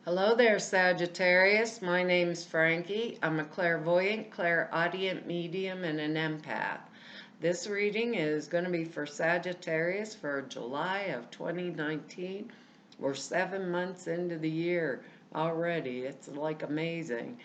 Hello there, Sagittarius. My name's Frankie. I'm a clairvoyant, clairaudient medium, and an empath. This reading is going to be for Sagittarius for July of 2019. We're 7 months into the year already. It's like amazing.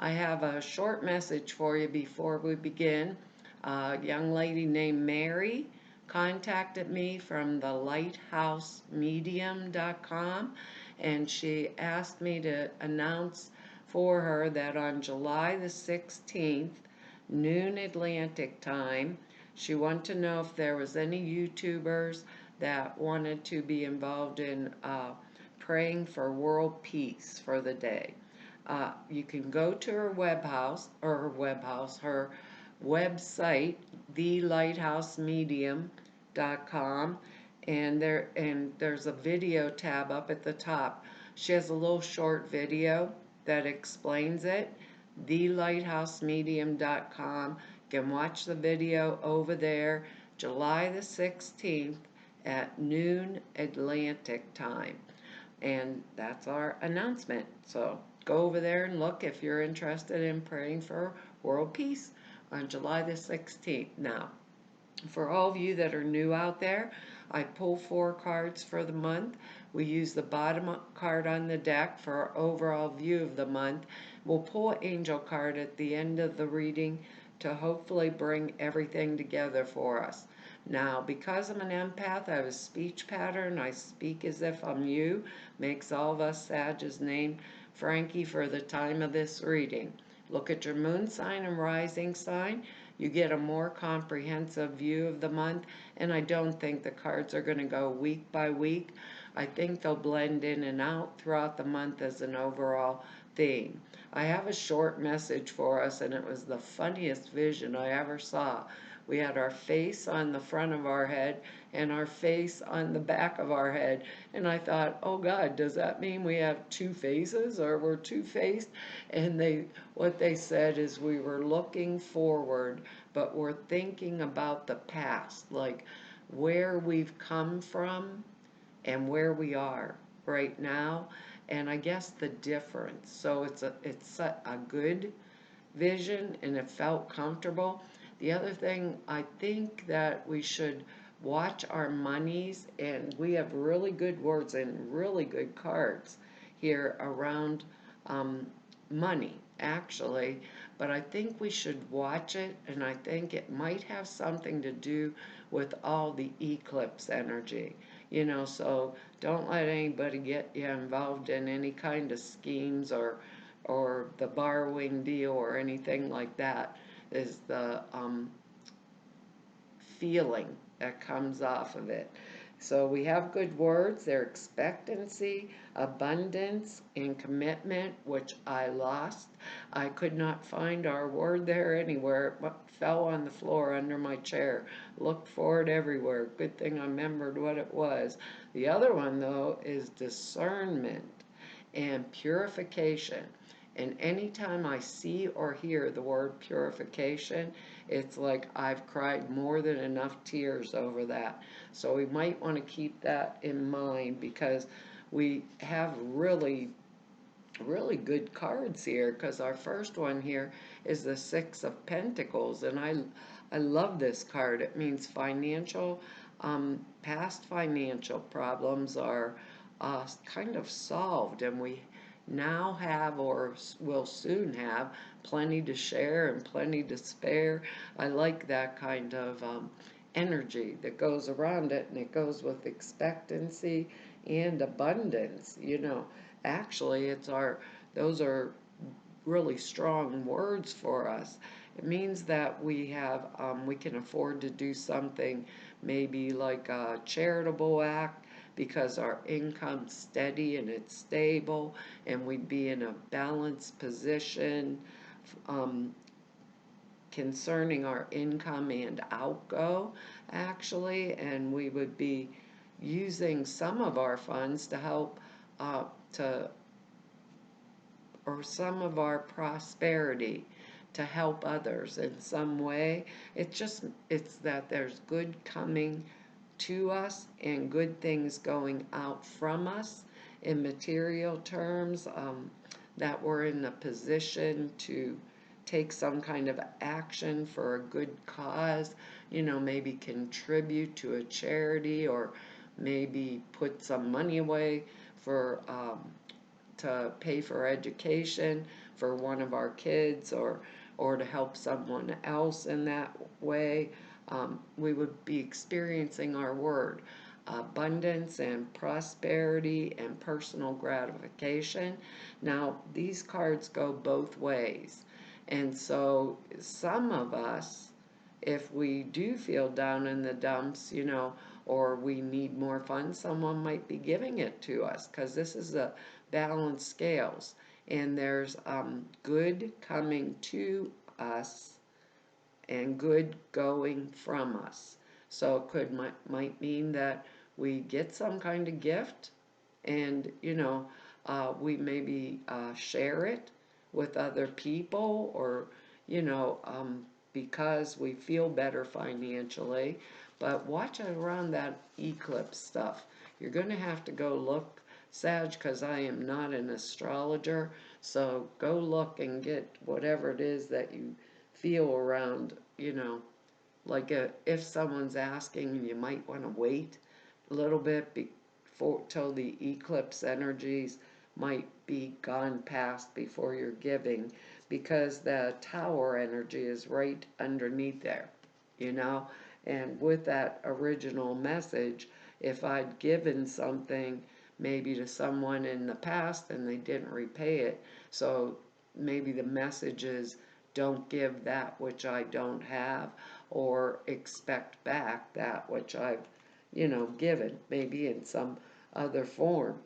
I have a short message for you before we begin. A young lady named Mary contacted me from the lighthousemedium.com, and she asked me to announce for her that on July the 16th, noon Atlantic time, she wanted to know if there was any YouTubers that wanted to be involved in praying for world peace for the day. You can go to her her website, thelighthouse.com, and there's a video tab up at the top. She has a little short video that explains it. thelighthouse.com. You can watch the video over there, July the 16th at noon Atlantic time. And that's our announcement. So go over there and look if you're interested in praying for world peace on July the 16th. Now, for all of you that are new out there, I pull 4 cards for the month. We use the bottom card on the deck for our overall view of the month. We'll pull an angel card at the end of the reading to hopefully bring everything together for us. Now, because I'm an empath, I have a speech pattern. I speak as if I'm you. Makes all of us Sages named Frankie for the time of this reading. Look at your moon sign and rising sign. You get a more comprehensive view of the month, and I don't think the cards are going to go week by week. I think they'll blend in and out throughout the month as an overall theme. I have a short message for us, and it was the funniest vision I ever saw. We had our face on the front of our head and our face on the back of our head. And I thought, oh God, does that mean we have 2 faces or we're two-faced? And what they said is we were looking forward, but we're thinking about the past, like where we've come from and where we are right now. And I guess the difference. So it's a good vision, and it felt comfortable. The other thing, I think that we should watch our monies, and we have really good words and really good cards here around money, actually. But I think we should watch it, and I think it might have something to do with all the eclipse energy. So don't let anybody get you involved in any kind of schemes or the borrowing deal or anything like that, is the feeling that comes off of it. So we have good words. They're expectancy, abundance, and commitment, which I lost. I could not find our word there anywhere. It fell on the floor under my chair. Looked for it everywhere. Good thing I remembered what it was. The other one, though, is discernment and purification. And anytime I see or hear the word purification, it's like I've cried more than enough tears over that. So we might want to keep that in mind, because we have really, really good cards here, because our first one here is the 6 of Pentacles, and I love this card. It means past financial problems are kind of solved, and we now have, or will soon have, plenty to share and plenty to spare. I like that kind of energy that goes around it, and it goes with expectancy and abundance. Actually, those are really strong words for us. It means that we can afford to do something, maybe like a charitable act, because our income's steady and it's stable, and we'd be in a balanced position concerning our income and outgo, actually, and we would be using some of our funds to help or some of our prosperity to help others in some way. It's that there's good coming to us and good things going out from us, in material terms, that we're in a position to take some kind of action for a good cause, maybe contribute to a charity, or maybe put some money away for to pay for education for one of our kids, or to help someone else in that way. We would be experiencing our word abundance and prosperity and personal gratification. Now, these cards go both ways. And so, some of us, if we do feel down in the dumps, or we need more funds, someone might be giving it to us, because this is a balanced scales. And there's good coming to us and good going from us. So it might mean that we get some kind of gift, and we maybe share it with other people, or because we feel better financially. But watch around that eclipse stuff. You're going to have to go look, Sag, because I am not an astrologer. So go look and get whatever it is that you feel around, like if someone's asking, you might want to wait a little bit before till the eclipse energies might be gone past before you're giving, because the tower energy is right underneath there, and with that original message, if I'd given something maybe to someone in the past and they didn't repay it, so maybe the message is, don't give that which I don't have, or expect back that which I've, given, maybe in some other form.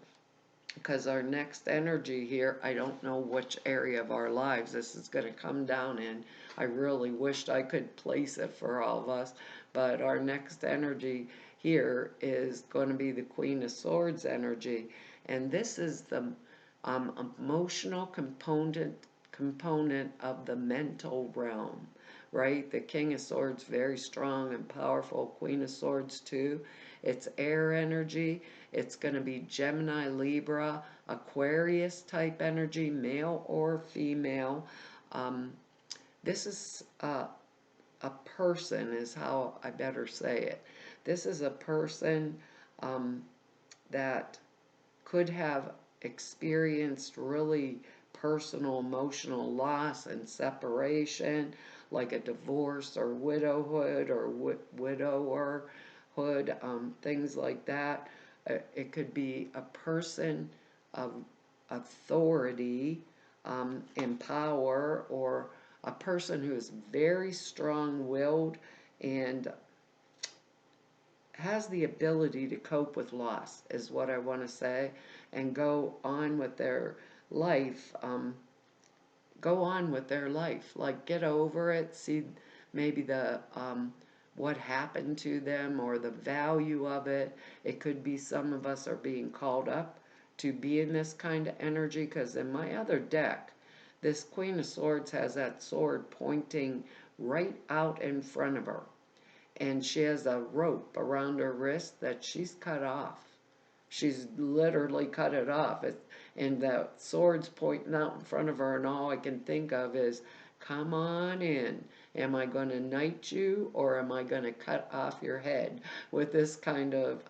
Because our next energy here, I don't know which area of our lives this is going to come down in. I really wished I could place it for all of us, but our next energy here is going to be the Queen of Swords energy, and this is the emotional component of the mental realm, right? The King of Swords, very strong and powerful. Queen of Swords too. It's air energy. It's going to be Gemini, Libra, Aquarius type energy, male or female. This is a person, is how I better say it. This is a person that could have experienced really personal emotional loss and separation, like a divorce or widowhood or widowerhood, things like that. It could be a person of authority and power, or a person who is very strong-willed and has the ability to cope with loss, is what I want to say, and go on with their life. Like get over it, see maybe the what happened to them, or the value of it. It could be some of us are being called up to be in this kind of energy, because in my other deck, this Queen of Swords has that sword pointing right out in front of her, and she has a rope around her wrist that she's cut off. She's literally cut it off. And the sword's pointing out in front of her, and all I can think of is, come on in. Am I going to knight you, or am I going to cut off your head, with this kind of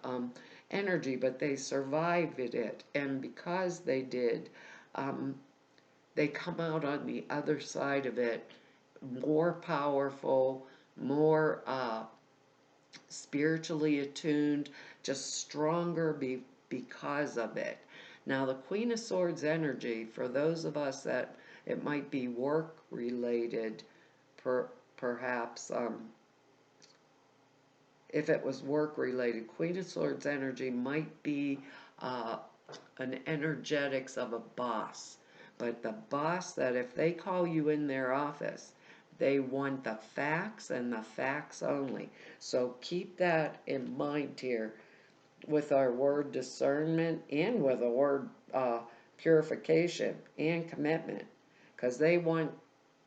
energy? But they survived it, and because they did, they come out on the other side of it more powerful, more spiritually attuned, just stronger because of it. Now, the Queen of Swords energy, for those of us that it might be work related, perhaps, if it was work related, Queen of Swords energy might be an energetics of a boss. But the boss that if they call you in their office, they want the facts and the facts only. So keep that in mind here with our word discernment, and with a word purification and commitment, because they want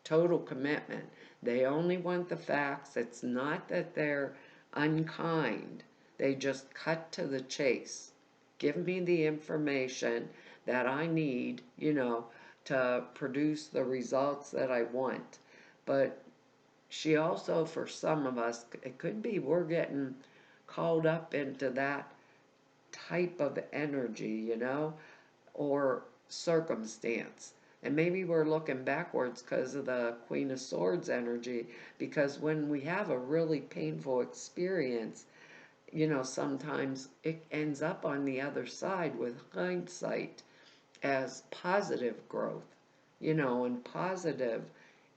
total commitment. They only want the facts. It's not that they're unkind. They just cut to the chase. give me the information that I need, to produce the results that I want. But she also, for some of us, it could be we're getting called up into that type of energy, or circumstance. And maybe we're looking backwards because of the Queen of Swords energy, because when we have a really painful experience, sometimes it ends up on the other side with hindsight as positive growth, and positive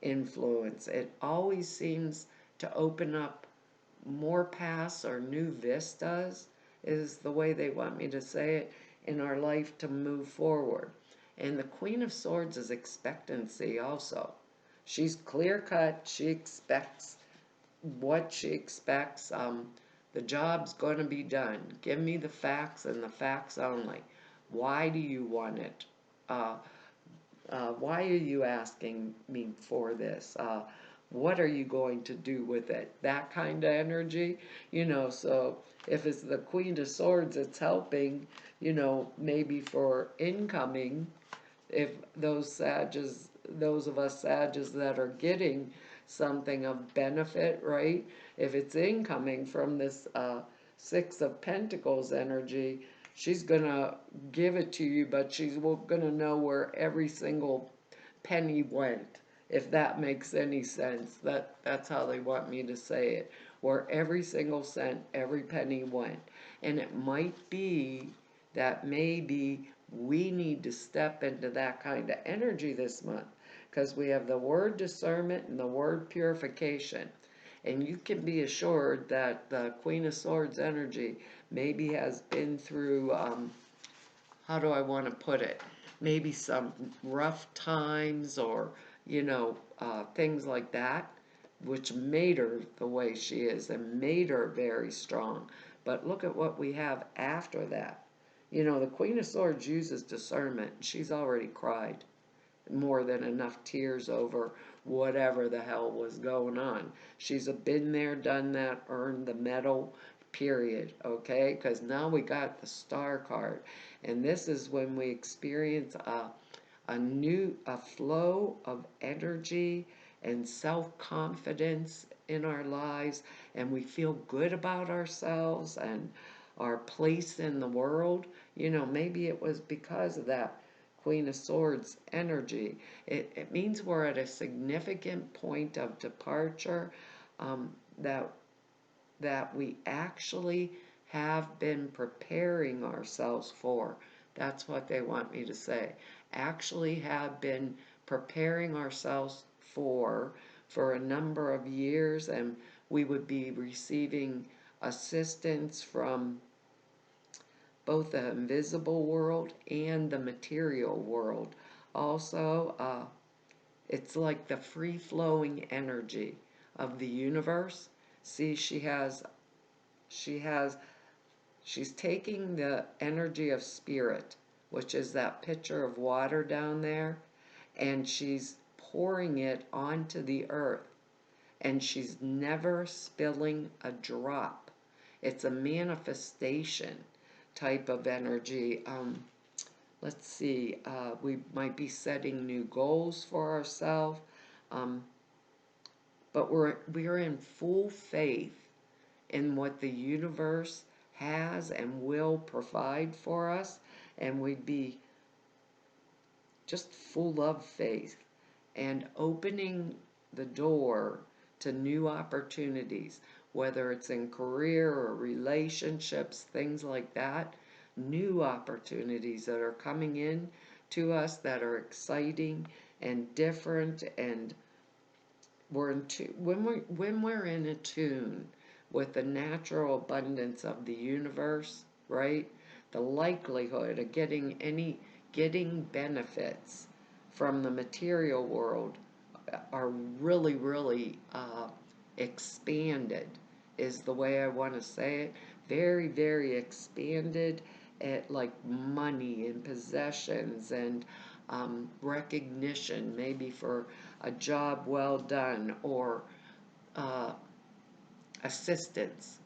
influence. It always seems to open up more paths or new vistas, is the way they want me to say it, in our life to move forward. And the Queen of Swords is expectancy also. She's clear cut. She expects what she expects. The job's going to be done. Give me the facts and the facts only. Why do you want it? Uh, why are you asking me for this? What are you going to do with it? That kind of energy, so if it's the Queen of Swords, it's helping, maybe for incoming, if those of us Sages that are getting something of benefit, right? If it's incoming from this Six of Pentacles energy, she's gonna give it to you, but she's gonna know where every single penny went, if that makes any sense. That's how they want me to say it. Where every single cent, every penny went. And it might be that maybe we need to step into that kind of energy this month, because we have the word discernment and the word purification. And you can be assured that the Queen of Swords energy maybe has been through, how do I want to put it? Maybe some rough times, or, things like that, which made her the way she is and made her very strong. But look at what we have after that. The Queen of Swords uses discernment. She's already cried more than enough tears over whatever the hell was going on. She's been there, done that, earned the medal, period, okay? Because now we got the Star card. And this is when we experience a flow of energy and self-confidence in our lives, and we feel good about ourselves and our place in the world. Maybe it was because of that Queen of Swords energy. It means we're at a significant point of departure, that we actually have been preparing ourselves for. That's what they want me to say. Actually have been preparing ourselves for a number of years, and we would be receiving assistance from both the invisible world and the material world. Also, it's like the free-flowing energy of the universe. See, she's taking the energy of spirit, which is that pitcher of water down there, and she's pouring it onto the earth, and she's never spilling a drop. It's a manifestation type of energy. Let's see, we might be setting new goals for ourselves, but we're in full faith in what the universe has and will provide for us, and we'd be just full of faith and opening the door to new opportunities, whether it's in career or relationships, things like that. New opportunities that are coming in to us that are exciting and different, and when we're in a tune with the natural abundance of the universe, right? The likelihood of getting benefits from the material world are really, really expanded, is the way I want to say it. Very, very expanded, at like money and possessions and recognition, maybe for a job well done, or assistance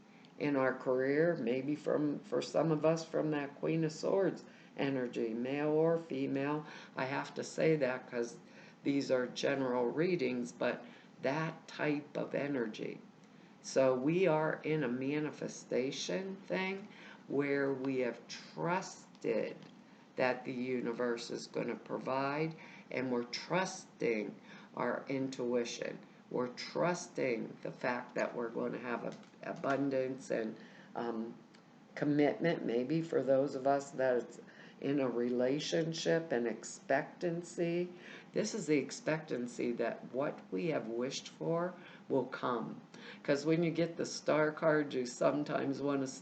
in our career, maybe for some of us from that Queen of Swords energy, male or female. I have to say that because these are general readings, but that type of energy. So we are in a manifestation thing where we have trusted that the universe is going to provide, and we're trusting our intuition. We're trusting the fact that we're going to have abundance and um, commitment, maybe for those of us that's in a relationship and expectancy. This is the expectancy that what we have wished for will come. Because when you get the star card, you sometimes want to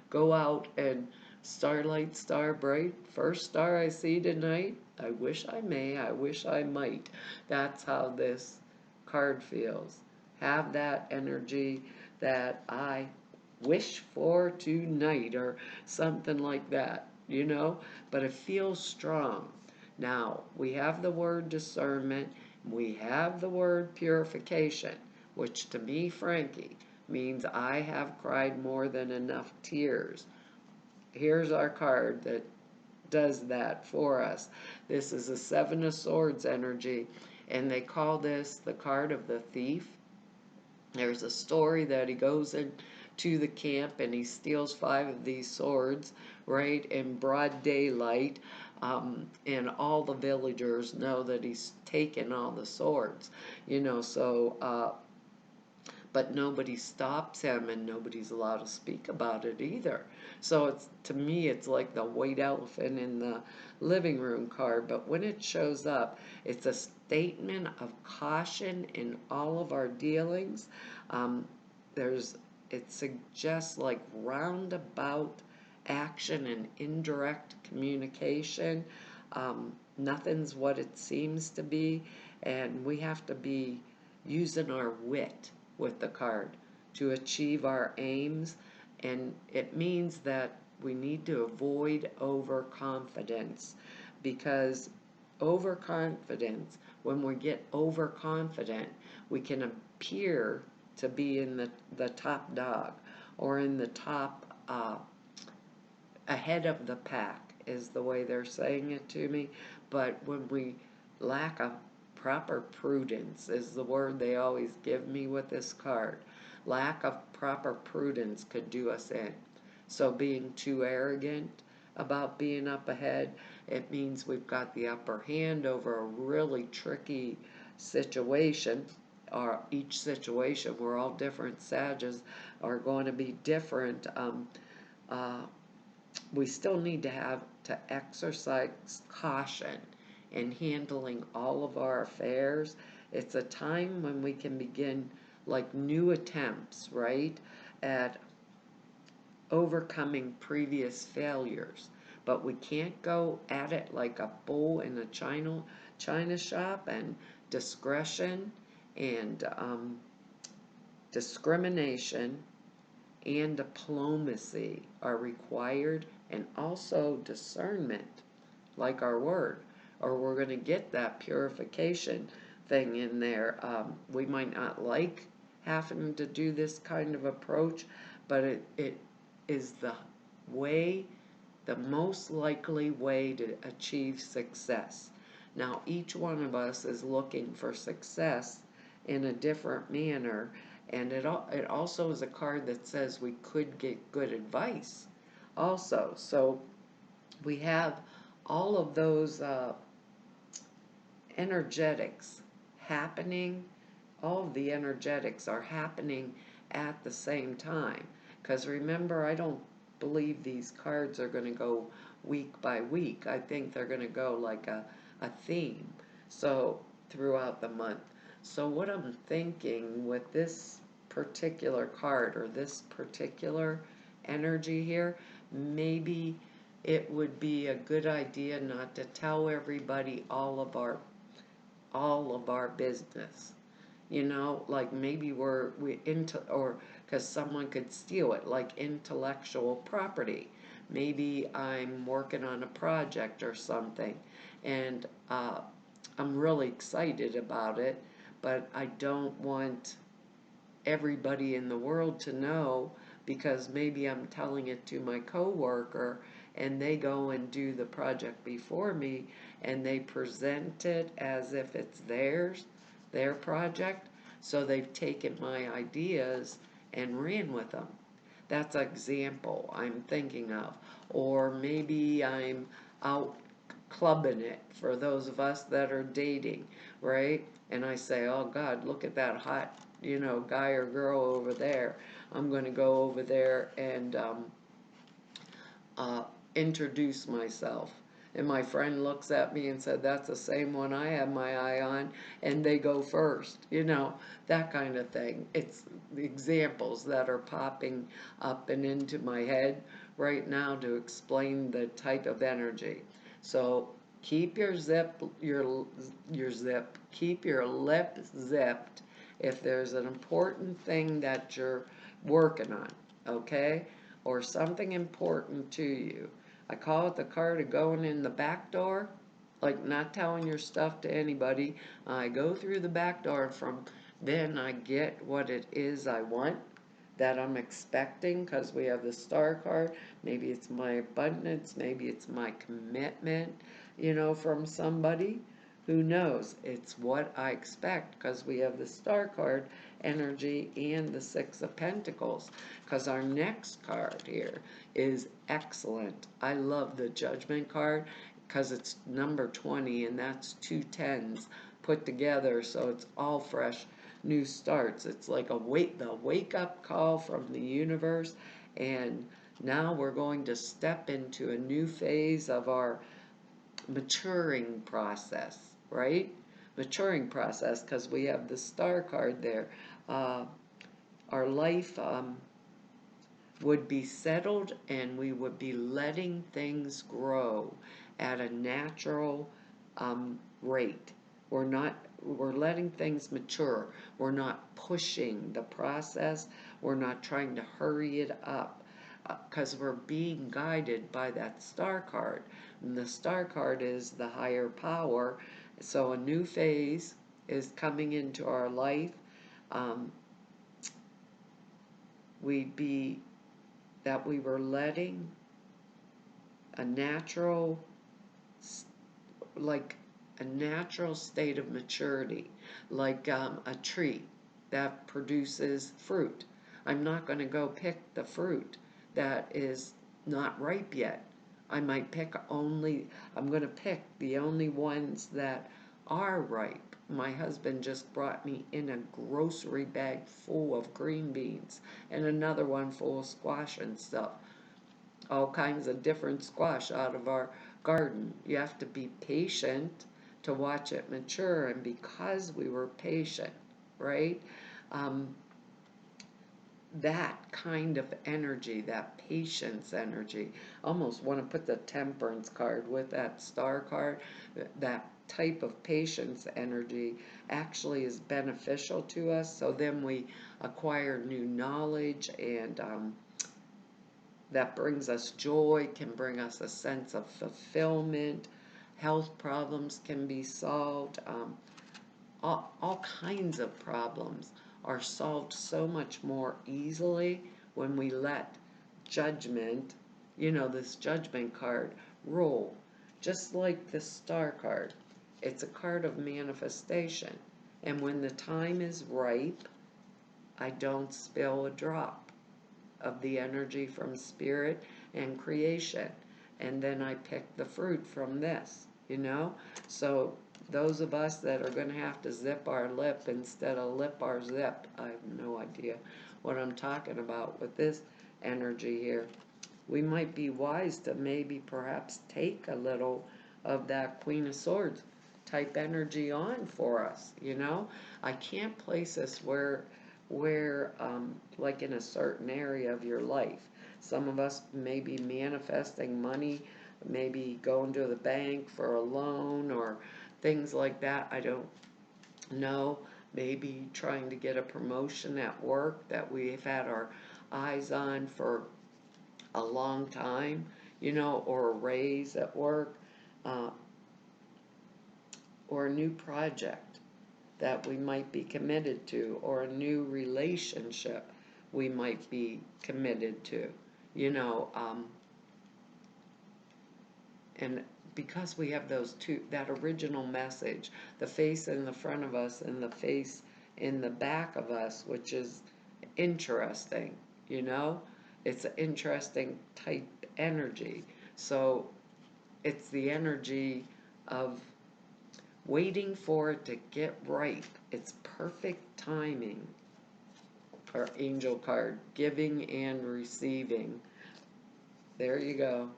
go out and starlight, star bright, first star I see tonight. I wish I may, I wish I might. That's how this card feels. Have that energy that I wish for tonight or something like that, you know, but it feels strong. Now, we have the word discernment, we have the word purification, which to me, Frankie, means I have cried more than enough tears. Here's our card that does that for us. This is a Seven of Swords energy, and they call this the card of the thief. There's a story that he goes into the camp and he steals 5 of these swords, right, in broad daylight, and all the villagers know that he's taken all the swords, you know, so, but nobody stops him and nobody's allowed to speak about it either. So it's, to me, it's like the white elephant in the living room card, but when it shows up, it's a statement of caution in all of our dealings. Um, there's, it suggests like roundabout action and indirect communication. Nothing's what it seems to be, and we have to be using our wit with the card to achieve our aims, and it means that we need to avoid overconfidence, because overconfidence, when we get overconfident, we can appear to be in the top dog or in the top, ahead of the pack is the way they're saying it to me. But when we lack a proper prudence is the word they always give me with this card. Lack of proper prudence could do us in. So being too arrogant about being up ahead, it means we've got the upper hand over a really tricky situation. Or each situation, we're all different Sages, are going to be different. Uh, we still need to have to exercise caution in handling all of our affairs. It's a time when we can begin like new attempts, right, at overcoming previous failures. But we can't go at it like a bull in a china shop, and discretion and discrimination and diplomacy are required, and also discernment, like our word, or we're going to get that purification thing in there. We might not like having to do this kind of approach, but it is the way, the most likely way to achieve success. Now, each one of us is looking for success in a different manner, and it also is a card that says we could get good advice also. So we have all of those energetics happening. All of the energetics are happening at the same time. Because remember, I don't believe these cards are going to go week by week. I think they're going to go like a theme, so throughout the month. So what I'm thinking with this particular card or this particular energy here, maybe it would be a good idea not to tell everybody all of our business. You know, like maybe we into, or because someone could steal it, like intellectual property. Maybe I'm working on a project or something, and I'm really excited about it, but I don't want everybody in the world to know, because maybe I'm telling it to my coworker and they go and do the project before me and they present it as if it's theirs, their project. So they've taken my ideas and ran with them. That's an example I'm thinking of. Or maybe I'm out clubbing it for those of us that are dating, right? And I say, oh God, look at that hot, guy or girl over there. I'm going to go over there and uh, introduce myself. And my friend looks at me and said, that's the same one I have my eye on, and they go first, that kind of thing. It's the examples that are popping up and into my head right now to explain the type of energy. So keep your keep your lip zipped if there's an important thing that you're working on, okay? Or something important to you. I call it the card of going in the back door, like not telling your stuff to anybody. I go through the back door, from then I get what it is I want, that I'm expecting, because we have the star card. Maybe it's my abundance, maybe it's my commitment, from somebody. Who knows? It's what I expect, because we have the star card energy and the Six of Pentacles. Because our next card here is excellent. I love the Judgment card because it's number 20, and that's two tens put together, so it's all fresh new starts. It's like the wake up call from the universe, and now we're going to step into a new phase of our maturing process, right? Maturing process, because we have the star card there. Our life would be settled, and we would be letting things grow at a natural rate. We're letting things mature. We're not pushing the process. We're not trying to hurry it up, because we're being guided by that star card. And the star card is the higher power. So a new phase is coming into our life. We'd be that we were letting a natural, like a natural state of maturity, like a tree that produces fruit. I'm not going to go pick the fruit that is not ripe yet. I'm going to pick the only ones that are ripe. My husband just brought me in a grocery bag full of green beans and another one full of squash and stuff. All kinds of different squash out of our garden. You have to be patient to watch it mature, and because we were patient, right? That kind of energy, that patience energy, almost want to put the temperance card with that star card. That type of patience energy actually is beneficial to us, so then we acquire new knowledge, and that brings us joy, can bring us a sense of fulfillment. Health problems can be solved. All kinds of problems are solved so much more easily when we let judgment, this judgment card, rule. Just like the star card. It's a card of manifestation. And when the time is ripe, I don't spill a drop of the energy from spirit and creation. And then I pick the fruit from this, So those of us that are going to have to zip our lip instead of lip our zip, I have no idea what I'm talking about with this energy here. We might be wise to maybe perhaps take a little of that Queen of Swords type energy on for us, I can't place this where like in a certain area of your life. Some of us may be manifesting money, maybe going to the bank for a loan or things like that. I don't know. Maybe trying to get a promotion at work that we've had our eyes on for a long time, or a raise at work, or a new project that we might be committed to, or a new relationship we might be committed to, and because we have those two, that original message, the face in the front of us and the face in the back of us, which is interesting, you know? It's an interesting type energy. So it's the energy of waiting for it to get right. It's perfect timing. Our angel card, giving and receiving. There you go.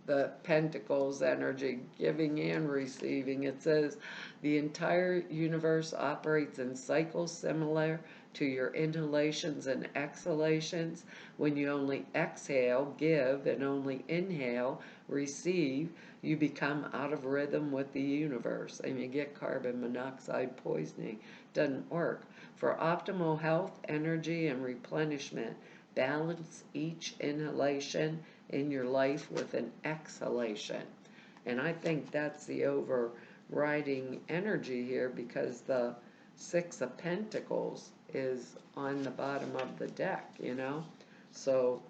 The Pentacles energy, giving and receiving. It says the entire universe operates in cycles similar to your inhalations and exhalations. When you only exhale, give, and only inhale, receive, you become out of rhythm with the universe and you get carbon monoxide poisoning. Doesn't work. For optimal health, energy, and replenishment, balance each inhalation in your life with an exhalation. And I think that's the overriding energy here, because the Six of Pentacles is on the bottom of the deck, So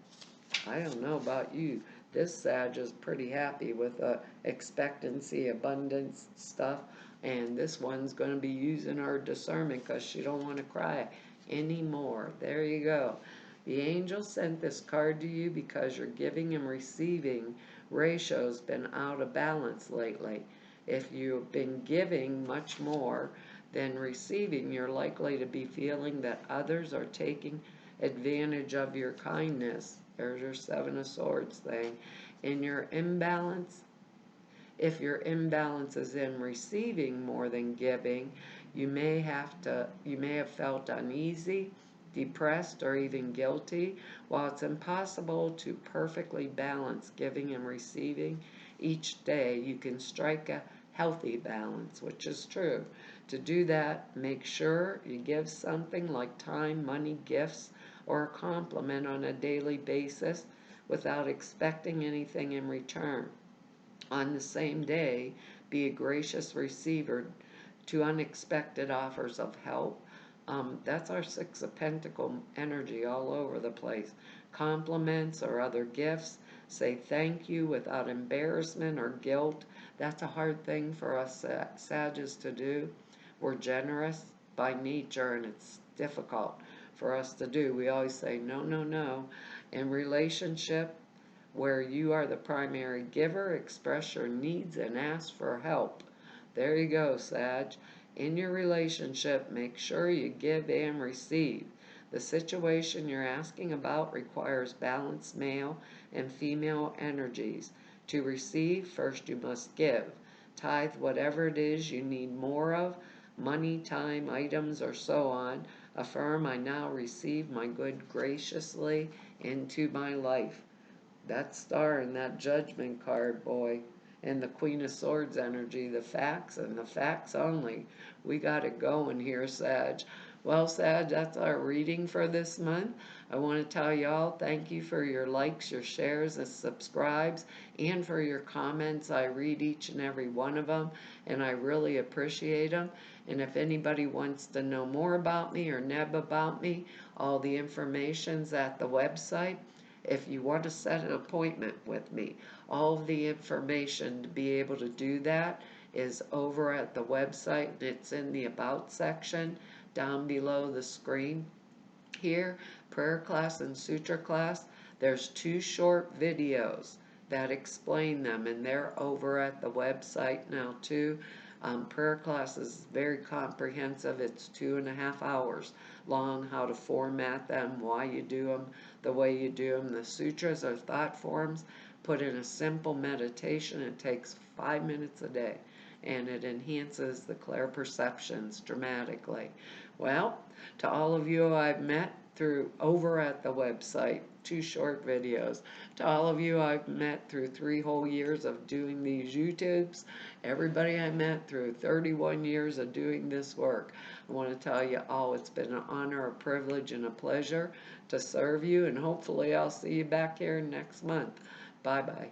I don't know about you. This Sag is pretty happy with the expectancy, abundance stuff. And this one's going to be using her discernment because she don't want to cry anymore. There you go. The angel sent this card to you because your giving and receiving ratio's been out of balance lately. If you've been giving much more than receiving, you're likely to be feeling that others are taking advantage of your kindness. There's your Seven of Swords thing. In your imbalance, if your imbalance is in receiving more than giving, you may have felt uneasy, depressed, or even guilty. While it's impossible to perfectly balance giving and receiving each day, you can strike a healthy balance, which is true. To do that, make sure you give something like time, money, gifts, or a compliment on a daily basis without expecting anything in return. On the same day, be a gracious receiver to unexpected offers of help. That's our Six of Pentacles energy all over the place. Compliments or other gifts. Say thank you without embarrassment or guilt. That's a hard thing for us Sages to do. We're generous by nature, and it's difficult for us to do. We always say no, no, no. In relationship, where you are the primary giver, express your needs and ask for help. There you go, Sag. In your relationship, make sure you give and receive. The situation you're asking about requires balanced male and female energies. To receive, first you must give. Tithe whatever it is you need more of, money, time, items, or so on. Affirm, I now receive my good graciously into my life. That star and that Judgment card, boy, and the Queen of Swords energy, the facts and the facts only. We got it going here, Sag. Well, Sag, that's our reading for this month. I want to tell y'all thank you for your likes, your shares, and subscribes, and for your comments. I read each and every one of them, and I really appreciate them. And if anybody wants to know more about me or Neb about me, all the information's at the website. If you want to set an appointment with me, all of the information to be able to do that is over at the website. It's in the About section down below the screen. Here, prayer class and sutra class, there's 2 short videos that explain them, and they're over at the website now too. Prayer class is very comprehensive. It's 2.5 hours long, how to format them, why you do them the way you do them. The sutras are thought forms put in a simple meditation. It takes 5 minutes a day, and it enhances the clear perceptions dramatically. Well, to all of you I've met through over at the website, 2 short videos. To all of you I've met through 3 whole years of doing these YouTubes. Everybody I met through 31 years of doing this work. I want to tell you all it's been an honor, a privilege, and a pleasure to serve you, and hopefully I'll see you back here next month. Bye-bye.